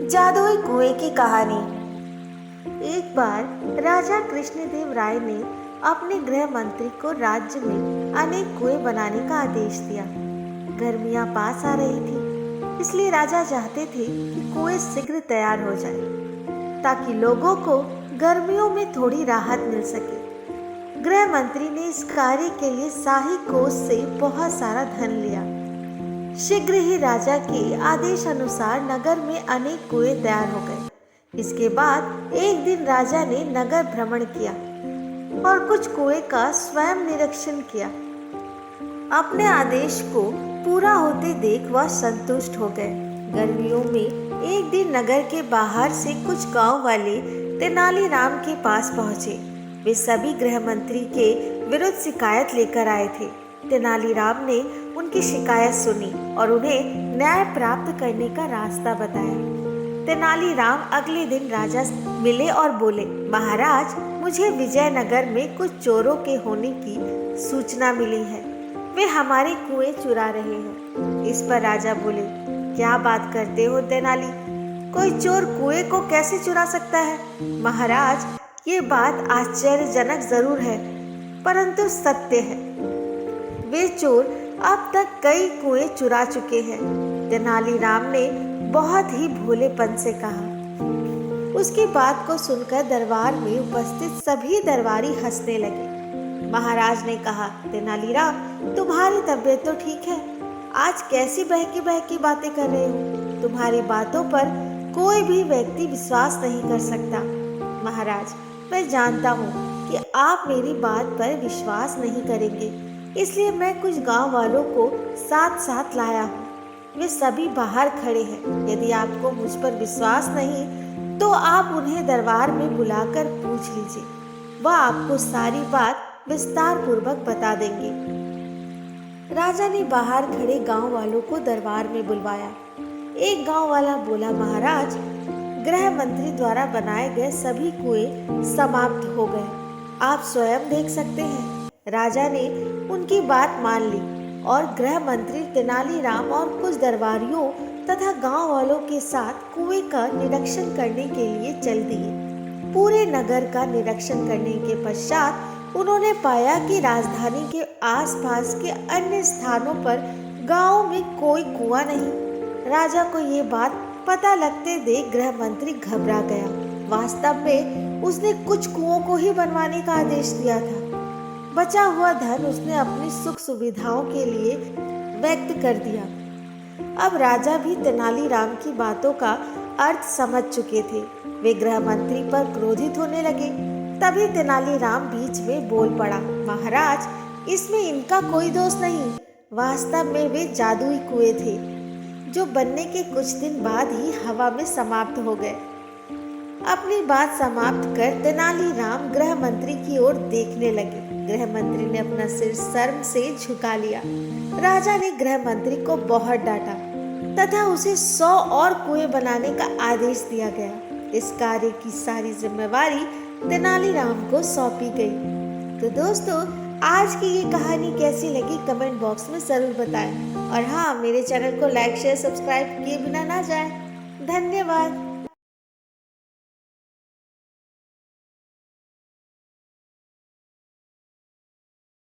जादुई कुएं की कहानी। एक बार राजा कृष्णदेव राय ने अपने गृह मंत्री को राज्य में अनेक कुएं बनाने का आदेश दिया। गर्मियां पास आ रही थी, इसलिए राजा चाहते थे कि कुएं शीघ्र तैयार हो जाए ताकि लोगों को गर्मियों में थोड़ी राहत मिल सके। गृह मंत्री ने इस कार्य के लिए शाही कोष से बहुत सारा धन लिया। शीघ्र ही राजा के आदेश अनुसार नगर में अनेक कुएं तैयार हो गए। इसके बाद एक दिन राजा ने नगर भ्रमण किया और कुछ कुएं का स्वयं निरीक्षण किया। अपने आदेश को पूरा होते देख वह संतुष्ट हो गए। गर्मियों में एक दिन नगर के बाहर से कुछ गांव वाले तेनालीराम के पास पहुंचे। वे सभी गृह मंत्री के विरुद्ध शिकायत लेकर आए थे। तेनालीराम ने उनकी शिकायत सुनी और उन्हें न्याय प्राप्त करने का रास्ता बताया। तेनालीराम अगले दिन राजा से मिले और बोले, महाराज, मुझे विजयनगर में कुछ चोरों के होने की सूचना मिली है। वे हमारे कुएं चुरा रहे हैं। इस पर राजा बोले, क्या बात करते हो तेनाली? कोई चोर कुएं को कैसे चुरा सकता है? महाराज, ये बात आश्चर्यजनक जरूर है, परंतु सत्य है। वे चोर अब तक कई कुएं चुरा चुके हैं। तेनालीराम ने बहुत ही भोलेपन से कहा। उसकी बात को सुनकर दरबार में उपस्थित सभी दरबारी हंसने लगे। महाराज ने कहा, तेनालीराम, तुम्हारी तबीयत तो ठीक है? आज कैसी बहकी बहकी बातें कर रहे हो? तुम्हारी बातों पर कोई भी व्यक्ति विश्वास नहीं कर सकता। महाराज, मैं जानता हूँ कि आप मेरी बात पर विश्वास नहीं करेंगे, इसलिए मैं कुछ गांव वालों को साथ साथ लाया हूँ। वे सभी बाहर खड़े हैं। यदि आपको मुझ पर विश्वास नहीं तो आप उन्हें दरबार में बुलाकर पूछ लीजिए। वह आपको सारी बात विस्तार पूर्वक बता देंगे। राजा ने बाहर खड़े गांव वालों को दरबार में बुलवाया। एक गांव वाला बोला, महाराज, गृह मंत्री द्वारा बनाए गए सभी कुएं समाप्त हो गए। आप स्वयं देख सकते हैं। राजा ने उनकी बात मान ली और गृह मंत्री तेनालीराम और कुछ दरबारियों तथा गांव वालों के साथ कुएं का निरीक्षण करने के लिए चल दिए। पूरे नगर का निरीक्षण करने के पश्चात उन्होंने पाया कि राजधानी के आसपास के अन्य स्थानों पर गांव में कोई कुआं नहीं। राजा को ये बात पता लगते देख गृह मंत्री घबरा गया। वास्तव में उसने कुछ कुओं को ही बनवाने का आदेश दिया था। बचा हुआ धन उसने अपनी सुख सुविधाओं के लिए व्यक्त कर दिया। अब राजा भी तेनालीराम की बातों का अर्थ समझ चुके थे। वे गृह मंत्री पर क्रोधित होने लगे। तभी तेनालीराम बीच में बोल पड़ा, महाराज, इसमें इनका कोई दोष नहीं। वास्तव में वे जादुई कुएं थे जो बनने के कुछ दिन बाद ही हवा में समाप्त हो गए। अपनी बात समाप्त कर तेनालीराम गृह मंत्री की ओर देखने लगे। गृह मंत्री ने अपना सिर शर्म से झुका लिया। राजा ने गृह मंत्री को बहुत डांटा तथा उसे 100 और कुएं बनाने का आदेश दिया गया। इस कार्य की सारी जिम्मेवारी तेनालीराम को सौंपी गई। तो दोस्तों, आज की ये कहानी कैसी लगी कमेंट बॉक्स में जरूर बताएं। और हाँ, मेरे चैनल को लाइक शेयर सब्सक्राइब किए बिना ना जाएं। धन्यवाद।